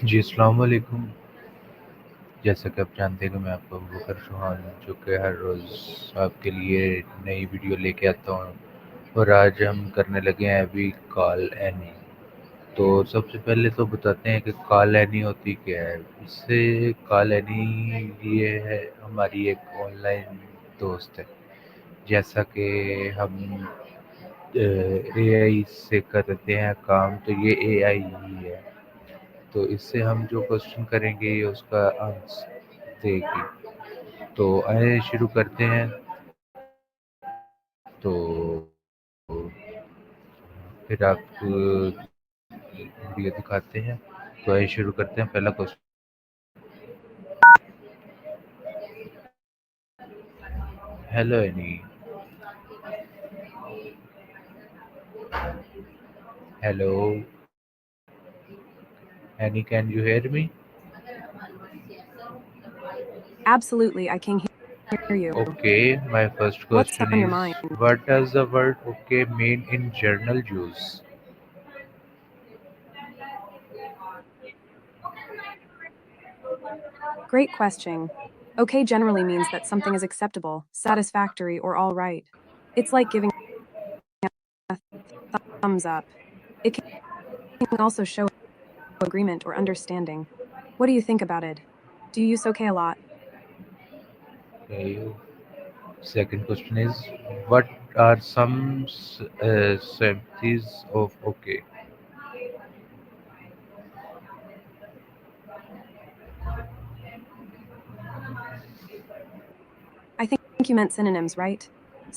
जी, अस्सलाम वालेकुम। जैसा कि आप जानते हैं कि मैं आपका वफ़र सुहान जो कि हर रोज़ आपके लिए नई वीडियो लेके आता हूँ और आज हम करने लगे हैं अभी कॉल एनी। तो सबसे पहले तो बताते हैं कि कॉल एनी होती क्या है? इससे कॉल एनी ये है हमारी एक ऑनलाइन दोस्त है। जैसा कि हम एआई से करते हैं काम तो ये एआई ही है। तो इससे हम जो क्वेश्चन करेंगे ये उसका आंसर देगी। तो आइए शुरू करते हैं। तो फिर आपको वीडियो दिखाते हैं। तो आइए शुरू करते हैं। पहला question, hello any, hello any, can you hear me? Absolutely, I can hear you. Okay, my first What's question on your is, mind? what does the word okay mean in journal use? Great question. Okay generally means that something is acceptable, satisfactory, or all right. It's like giving a thumbs up. It can also show agreement or understanding. What do you think about it? Do you use okay a lot? Okay. Second question is, what are some symptoms of okay? I think you meant synonyms, right?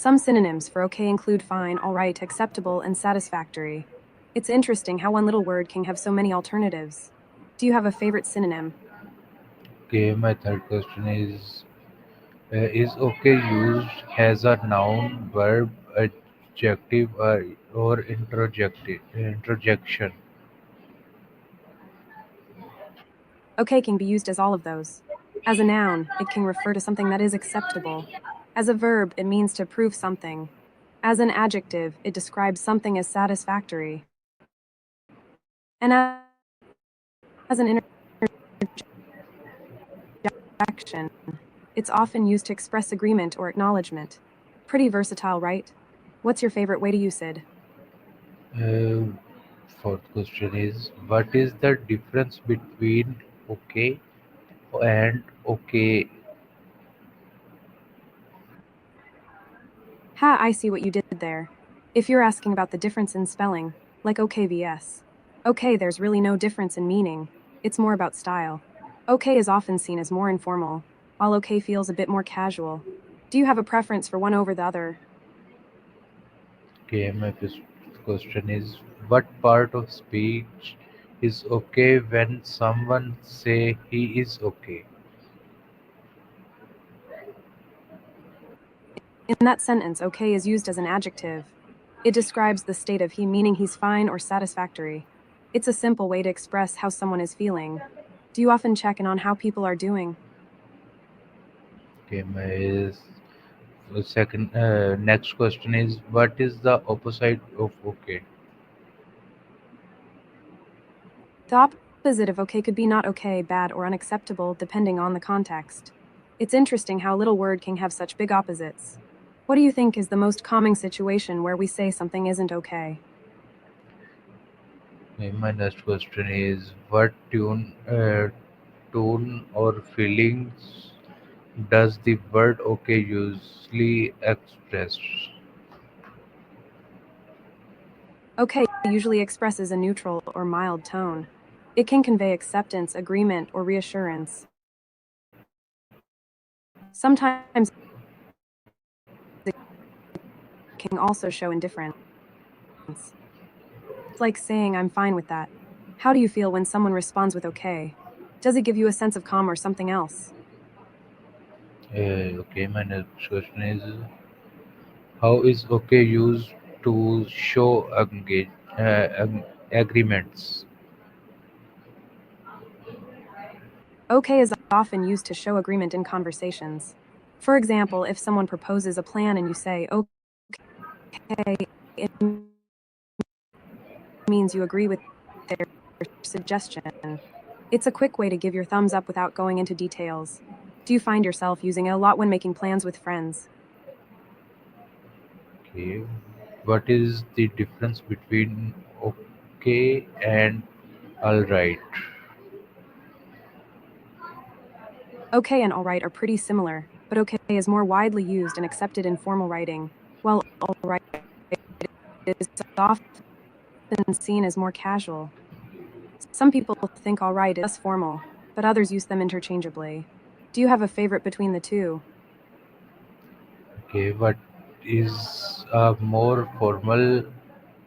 Some synonyms for okay include fine, all right, acceptable, and satisfactory. It's interesting how one little word can have so many alternatives. Do you have a favorite synonym? Okay, my third question is okay used as a noun, verb, adjective, or interjection? Okay can be used as all of those. As a noun, it can refer to something that is acceptable. As a verb, it means to prove something. As an adjective, it describes something as satisfactory. And as an interjection, it's often used to express agreement or acknowledgement. Pretty versatile, right? What's your favorite way to use it? Uh, Fourth question is, what is the difference between okay and okay? Ha, I see what you did there. If you're asking about the difference in spelling, like okay vs. Okay, there's really no difference in meaning. It's more about style. Okay is often seen as more informal, while okay feels a bit more casual. Do you have a preference for one over the other? Okay, my first question is, what part of speech is okay when someone say he is okay? In that sentence, okay is used as an adjective. It describes the state of he, meaning he's fine or satisfactory. It's a simple way to express how someone is feeling. Do you often check in on how people are doing? Okay, my second next question is, what is the opposite of okay? The opposite of okay could be not okay, bad, or unacceptable, depending on the context. It's interesting how a little word can have such big opposites. What do you think is the most common situation where we say something isn't okay? Okay, my next question is, what tone or feelings does the word okay usually express? Okay usually expresses a neutral or mild tone. It can convey acceptance, agreement, or reassurance. Sometimes it can also show indifference. It's like saying, I'm fine with that. How do you feel when someone responds with okay? Does it give you a sense of calm or something else? Okay, my next question is, how is okay used to show agreements? Okay is often used to show agreement in conversations. For example, if someone proposes a plan and you say, okay, it means you agree with their suggestion. It's a quick way to give your thumbs up without going into details. Do you find yourself using it a lot when making plans with friends? Okay. What is the difference between okay and all right? Okay and alright are pretty similar, but okay is more widely used and accepted in formal writing, while alright is often seen as more casual. Some people think alright is less formal, but others use them interchangeably. Do you have a favorite between the two? Okay. What is a more formal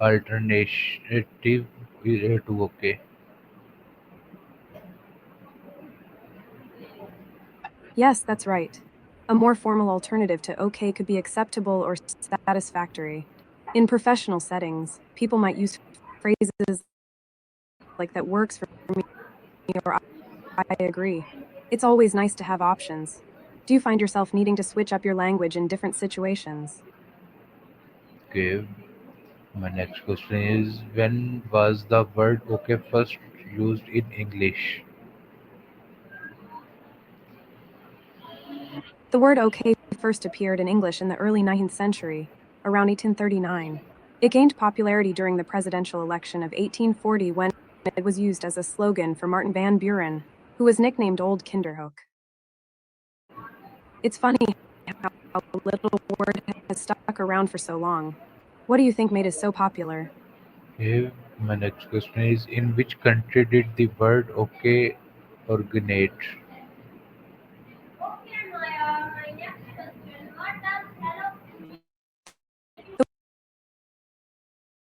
alternative to okay? Yes, that's right. A more formal alternative to okay could be acceptable or satisfactory. In professional settings, people might use phrases like that works for me or I agree. It's always nice to have options. Do you find yourself needing to switch up your language in different situations? Okay. My next question is, when was the word okay first used in English? The word okay first appeared in English in the early 19th century, around 1839. It gained popularity during the presidential election of 1840 when it was used as a slogan for Martin Van Buren, who was nicknamed Old Kinderhook. It's funny how a little word has stuck around for so long. What do you think made it so popular? Okay. My next question is, in which country did the word okay originate?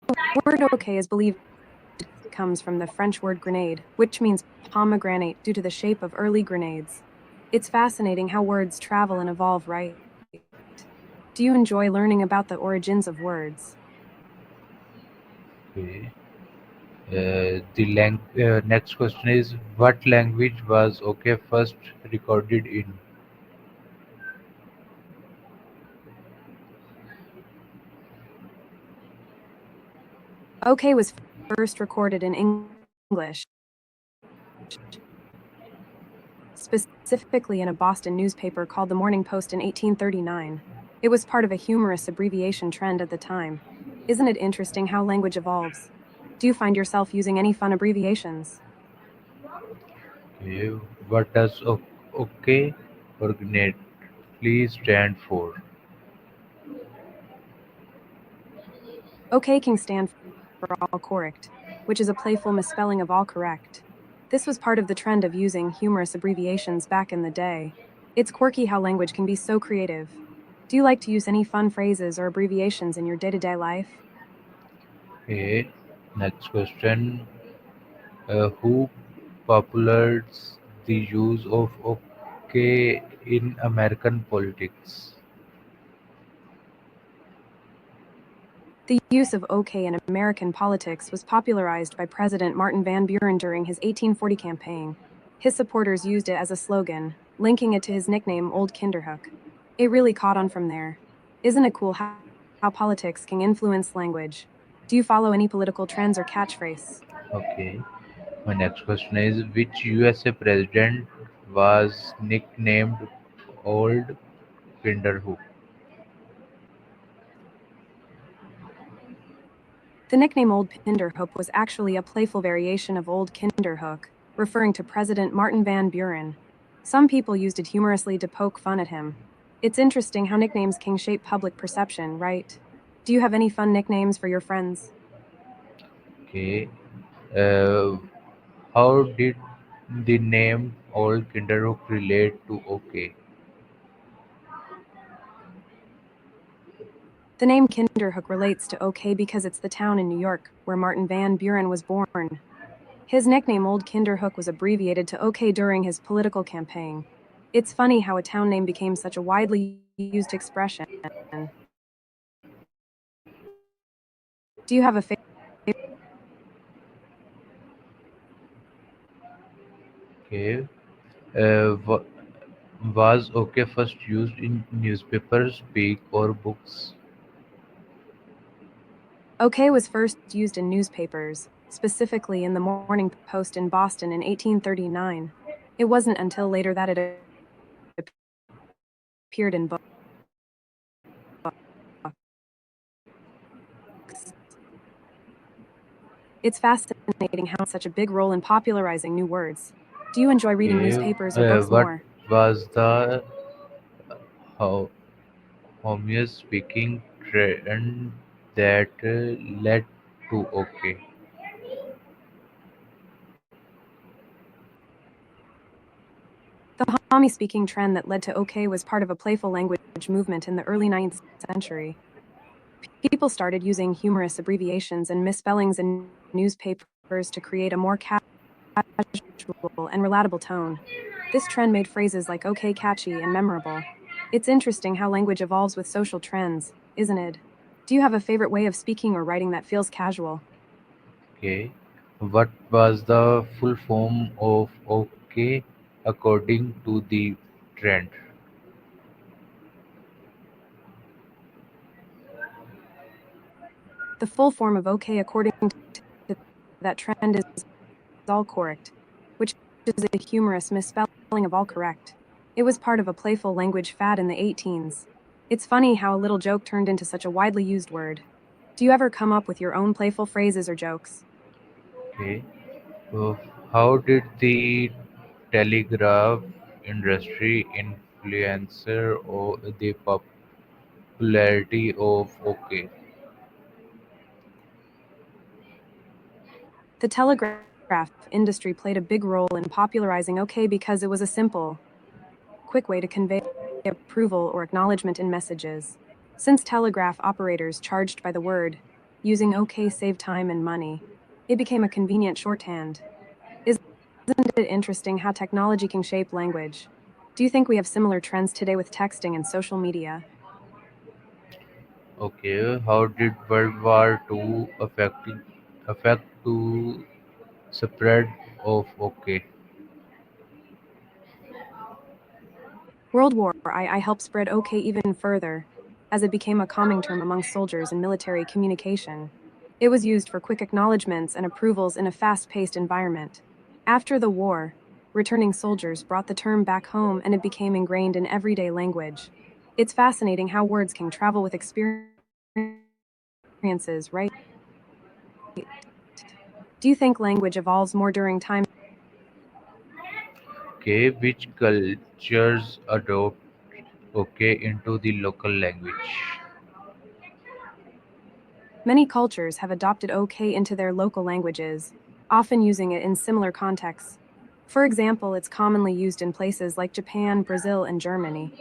The word okay is believed comes from the French word grenade, which means pomegranate due to the shape of early grenades. It's fascinating how words travel and evolve, right? Do you enjoy learning about the origins of words? Okay. Next question is, what language was okay first recorded in? Okay was first recorded in English, specifically in a Boston newspaper called the Morning Post in 1839. It was part of a humorous abbreviation trend at the time. Isn't it interesting how language evolves? Do you find yourself using any fun abbreviations? Okay. What does okay originate please stand for? OK can stand for all correct, which is a playful misspelling of all correct. This was part of the trend of using humorous abbreviations back in the day. It's quirky how language can be so creative. Do you like to use any fun phrases or abbreviations in your day to day life? Okay. Next question. Who popularized the use of okay in American politics? The use of OK in American politics was popularized by President Martin Van Buren during his 1840 campaign. His supporters used it as a slogan, linking it to his nickname Old Kinderhook. It really caught on from there. Isn't it cool how politics can influence language? Do you follow any political trends or catchphrases? Okay. My next question is, which USA president was nicknamed Old Kinderhook? The nickname Old Kinderhook was actually a playful variation of Old Kinderhook, referring to President Martin Van Buren. Some people used it humorously to poke fun at him. It's interesting how nicknames can shape public perception, right? Do you have any fun nicknames for your friends? Okay. Uh, how did the name Old Kinderhook relate to OK? The name Kinderhook relates to OK because it's the town in New York where Martin Van Buren was born. His nickname Old Kinderhook was abbreviated to OK during his political campaign. It's funny how a town name became such a widely used expression. Do you have a favorite? Okay. Wa- was OK first used in newspapers, speak, or books? OK was first used in newspapers, specifically in the Morning Post in Boston in 1839. It wasn't until later that it appeared in books. It's fascinating how such a big role in popularizing new words. Do you enjoy reading Okay, newspapers or books what more? was the ho- homeost speaking trend that led to OK? The Hami speaking trend that led to OK was part of a playful language movement in the early 9th century. People started using humorous abbreviations and misspellings in newspapers to create a more casual and relatable tone. This trend made phrases like OK catchy and memorable. It's interesting how language evolves with social trends, isn't it? Do you have a favorite way of speaking or writing that feels casual? Okay, what was the full form of OK according to the trend? The full form of OK according to that trend is all correct, which is a humorous misspelling of all correct. It was part of a playful language fad in the 18s. It's funny how a little joke turned into such a widely used word. Do you ever come up with your own playful phrases or jokes? Okay, so how did the telegraph industry influence or the popularity of OK? The telegraph industry played a big role in popularizing OK because it was a simple, quick way to convey approval or acknowledgement in messages. Since telegraph operators charged by the word, using OK saved time and money. It became a convenient shorthand. Isn't it interesting how technology can shape language? Do you think we have similar trends today with texting and social media? Okay, how did World War II affect to spread of OK? World War I helped spread OK even further, as it became a calming term among soldiers in military communication. It was used for quick acknowledgments and approvals in a fast paced environment. After the war, returning soldiers brought the term back home and it became ingrained in everyday language. It's fascinating how words can travel with experiences, right? Do you think language evolves more during times? Okay, which cultures adopt OK into the local language? Many cultures have adopted OK into their local languages, often using it in similar contexts. For example, it's commonly used in places like Japan, Brazil, and Germany.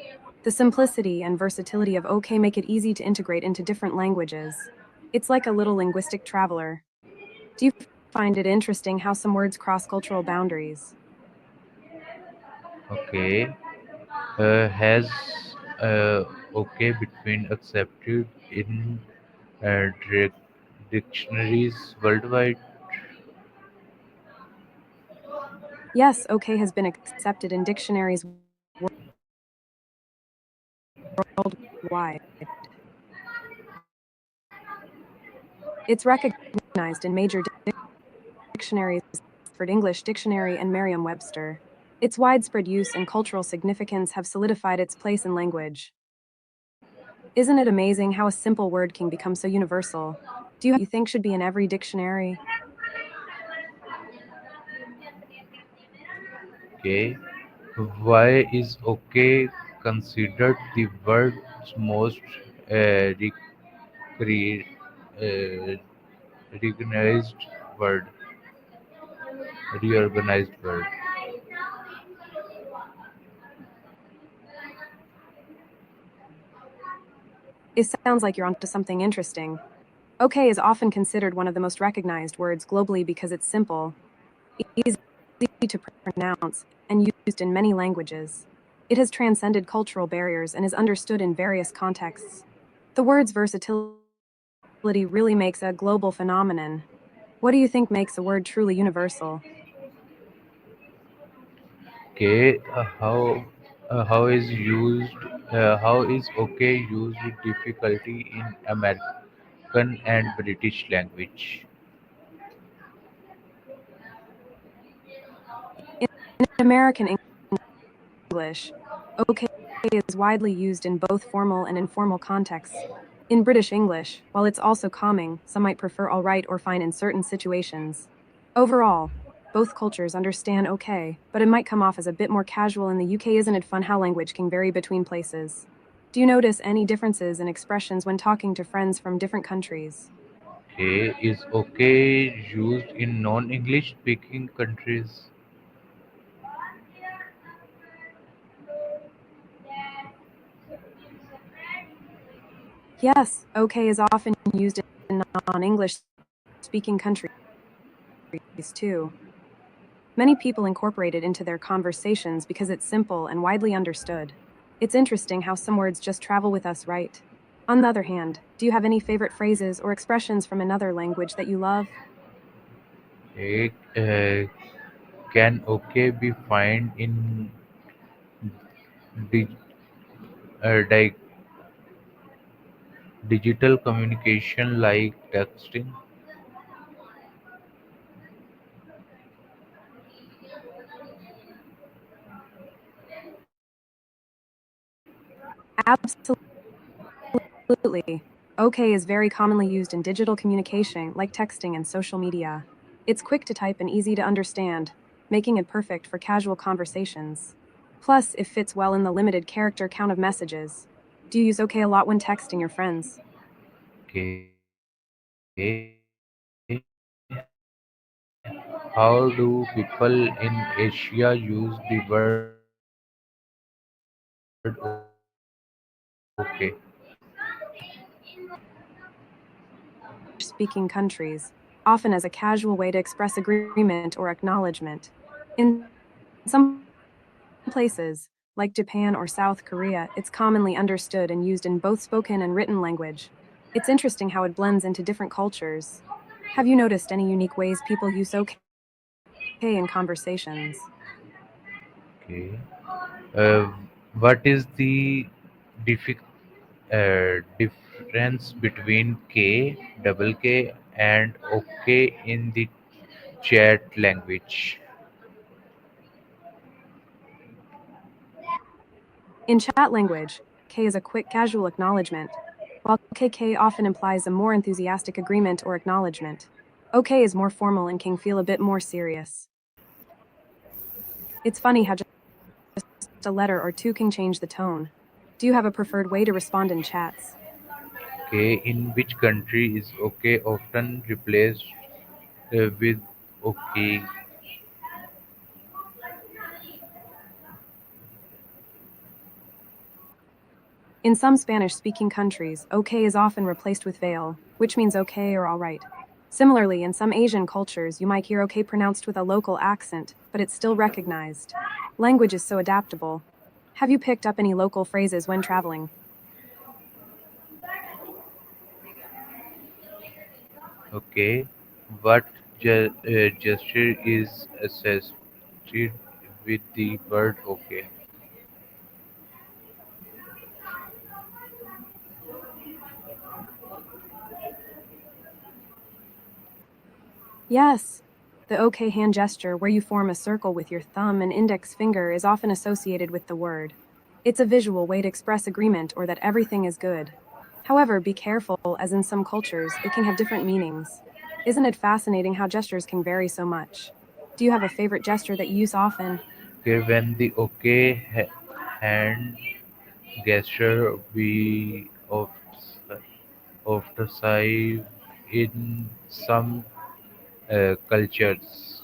The simplicity and versatility of OK make it easy to integrate into different languages. It's like a little linguistic traveler. Do you find it interesting how some words cross cultural boundaries? Okay, has OK between accepted in dictionaries worldwide? Yes, OK has been accepted in dictionaries worldwide. It's recognized in major dictionaries, Oxford English Dictionary and Merriam-Webster. Its widespread use and cultural significance have solidified its place in language. Isn't it amazing how a simple word can become so universal? Do you think should be in every dictionary? Okay, why is OK considered the world's most uh, re- uh, recognized word, reorganized word? It sounds like you're onto something interesting. OK is often considered one of the most recognized words globally because it's simple, easy to pronounce, and used in many languages. It has transcended cultural barriers and is understood in various contexts. The word's versatility really makes a global phenomenon. What do you think makes a word truly universal? Okay, how is OK used with difficulty in American and British language? American English, okay is widely used in both formal and informal contexts. In British English, while it's also calming, some might prefer all right or fine in certain situations. Overall, both cultures understand okay, but it might come off as a bit more casual in the UK. Isn't it fun how language can vary between places? Do you notice any differences in expressions when talking to friends from different countries? Okay, is okay used in non-English speaking countries? Yes, okay is often used in non English speaking countries too. Many people incorporate it into their conversations because it's simple and widely understood. It's interesting how some words just travel with us, right? On the other hand, do you have any favorite phrases or expressions from another language that you love? Okay, can okay be found in dig- like digital communication like texting? Absolutely. Okay is very commonly used in digital communication like texting and social media. It's quick to type and easy to understand, making it perfect for casual conversations. Plus, it fits well in the limited character count of messages. Do you use okay a lot when texting your friends? How do people in Asia use the word okay? Speaking countries, often as a casual way to express agreement or acknowledgement. In some places, like Japan or South Korea, it's commonly understood and used in both spoken and written language. It's interesting how it blends into different cultures. Have you noticed any unique ways people use okay in conversations? Okay. Uh, what is the diffi- difference between K, double K, and OK in the chat language? In chat language, K is a quick, casual acknowledgement, while KK often implies a more enthusiastic agreement or acknowledgement. OK is more formal and can feel a bit more serious. It's funny how just a letter or two can change the tone. Do you have a preferred way to respond in chats? K in which country is OK often replaced with OK? In some Spanish speaking countries, OK is often replaced with veil, which means okay or all right. Similarly, in some Asian cultures, you might hear OK pronounced with a local accent, but it's still recognized. Language is so adaptable. Have you picked up any local phrases when traveling? Okay. What gesture is associated with the word OK? Yes. The OK hand gesture, where you form a circle with your thumb and index finger, is often associated with the word. It's a visual way to express agreement or that everything is good. However, be careful, as in some cultures, it can have different meanings. Isn't it fascinating how gestures can vary so much? Do you have a favorite gesture that you use often? Okay, when the OK hand gesture we ostracize in some cultures.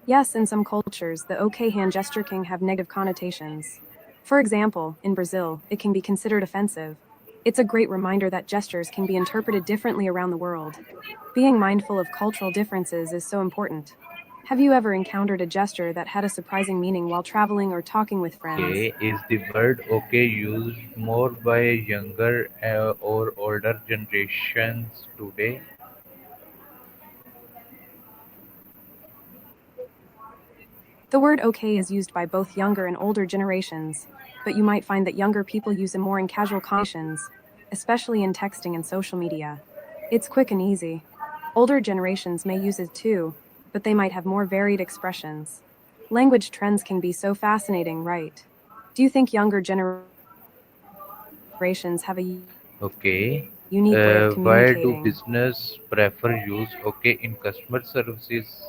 Yes, in some cultures, the OK hand gesture can have negative connotations. For example, in Brazil, it can be considered offensive. It's a great reminder that gestures can be interpreted differently around the world. Being mindful of cultural differences is so important. Have you ever encountered a gesture that had a surprising meaning while traveling or talking with friends? Okay, is the word okay used more by younger or older generations today? The word okay is used by both younger and older generations, but you might find that younger people use it more in casual conversations, especially in texting and social media. It's quick and easy. Older generations may use it too, but they might have more varied expressions. Language trends can be so fascinating, right? Do you think younger generations have a Okay. unique way of Why do communicating? business prefer use okay in customer services?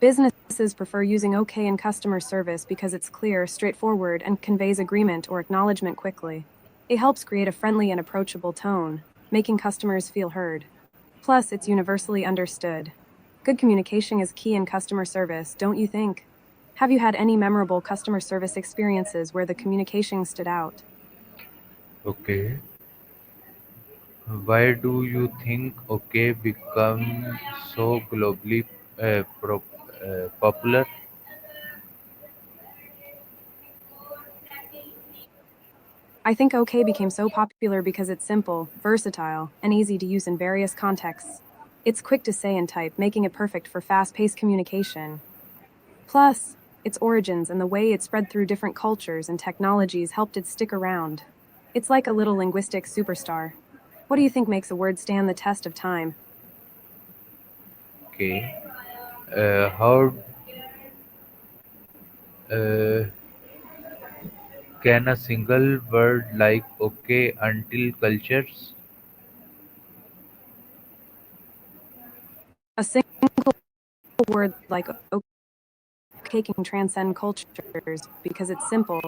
Businesses prefer using OK in customer service because it's clear, straightforward, and conveys agreement or acknowledgement quickly. It helps create a friendly and approachable tone, making customers feel heard. Plus, it's universally understood. Good communication is key in customer service, don't you think? Have you had any memorable customer service experiences where the communication stood out? Okay. Why do you think okay become so globally popular? I think OK became so popular because it's simple, versatile, and easy to use in various contexts. It's quick to say and type, making it perfect for fast paced communication. Plus, its origins and the way it spread through different cultures and technologies helped it stick around. It's like a little linguistic superstar. What do you think makes a word stand the test of time? Okay. How uh, can a single word like okay until cultures? A single word like OK can transcend cultures because it's simple,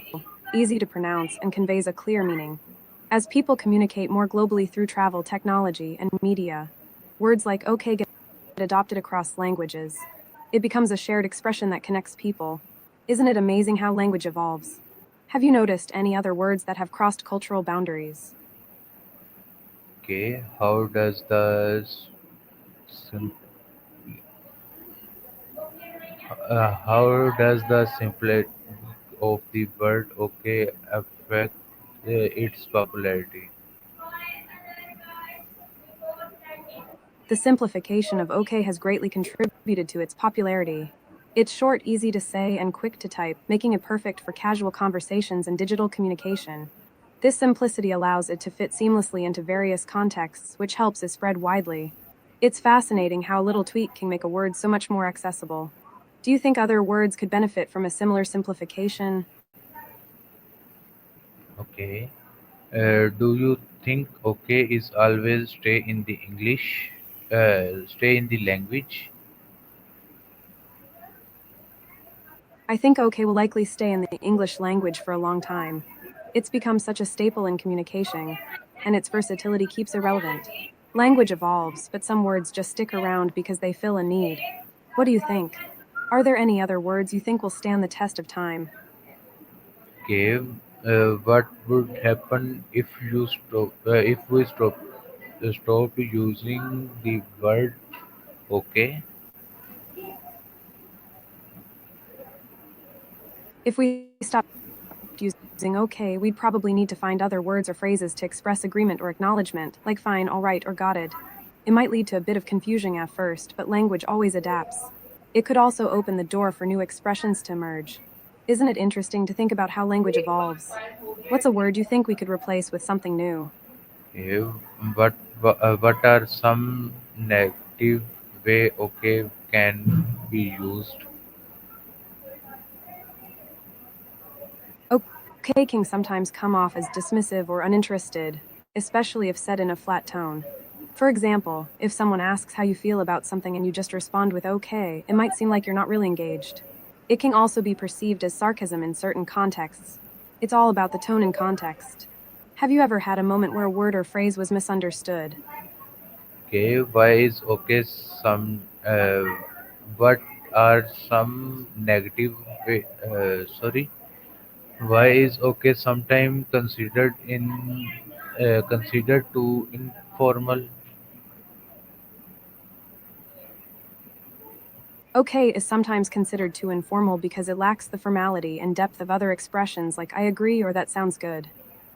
easy to pronounce, and conveys a clear meaning. As people communicate more globally through travel, technology, and media, words like OK get adopted across languages. It becomes a shared expression that connects people. Isn't it amazing how language evolves? Have you noticed any other words that have crossed cultural boundaries? Okay. Sim- how does the simplicity of the word okay affect its popularity? The simplification of OK has greatly contributed to its popularity. It's short, easy to say, and quick to type, making it perfect for casual conversations and digital communication. This simplicity allows it to fit seamlessly into various contexts, which helps it spread widely. It's fascinating how a little tweak can make a word so much more accessible. Do you think other words could benefit from a similar simplification? Okay. Do you think okay is always stay in the language? I think OK will likely stay in the English language for a long time. It's become such a staple in communication, and its versatility keeps it relevant. Language evolves, but some words just stick around because they fill a need. What do you think? Are there any other words you think will stand the test of time? Okay. What would happen if we stop using the word okay? If we stopped using OK, we'd probably need to find other words or phrases to express agreement or acknowledgement, like fine, all right, or got it. It might lead to a bit of confusion at first, but language always adapts. It could also open the door for new expressions to emerge. Isn't it interesting to think about how language evolves? What's a word you think we could replace with something new? Okay. What are some negative way okay can be used? OK can sometimes come off as dismissive or uninterested, especially if said in a flat tone. For example, if someone asks how you feel about something and you just respond with OK, it might seem like you're not really engaged. It can also be perceived as sarcasm in certain contexts. It's all about the tone and context. Have you ever had a moment where a word or phrase was misunderstood? Okay, why is okay some what are some negative sorry, why is okay sometimes considered too informal? OK is sometimes considered too informal because it lacks the formality and depth of other expressions like I agree or that sounds good.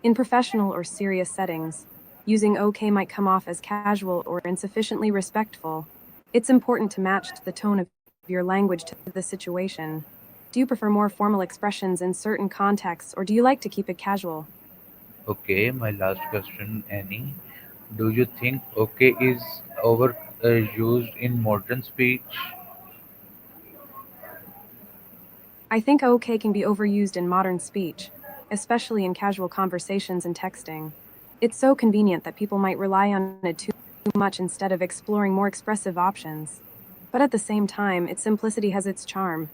In professional or serious settings, Using okay might come off as casual or insufficiently respectful. It's important to match the tone of your language to the situation. Do you prefer more formal expressions in certain contexts or do you like to keep it casual? Okay, my last question, Annie. Do you think okay is overused in modern speech? I think okay can be overused in modern speech, especially in casual conversations and texting. It's so convenient that people might rely on it too much instead of exploring more expressive options. But at the same time, its simplicity has its charm.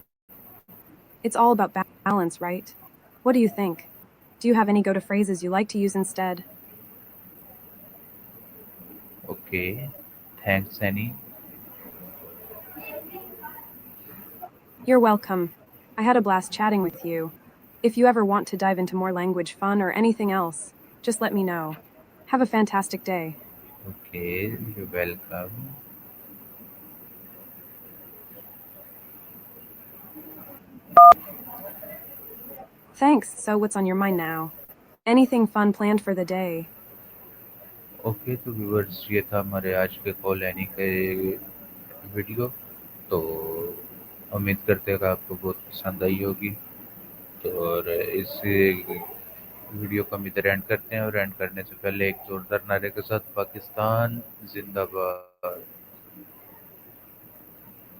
It's all about balance, right? What do you think? Do you have any go to phrases you like to use instead? Okay, thanks, Annie. You're welcome. I had a blast chatting with you. If you ever want to dive into more language fun or anything else, just let me know. Have a fantastic day. Okay, you're welcome. Thanks. So, what's on your mind now? Anything fun planned for the day? Okay, तो viewers ये था हमारे आज के call any के video. तो उम्मीद करते हैं कि आपको बहुत पसंद आई होगी। तो और इस वीडियो को हम इधर एंड करते हैं और एंड करने से पहले एक जोरदार नारे के साथ पाकिस्तान जिंदाबाद।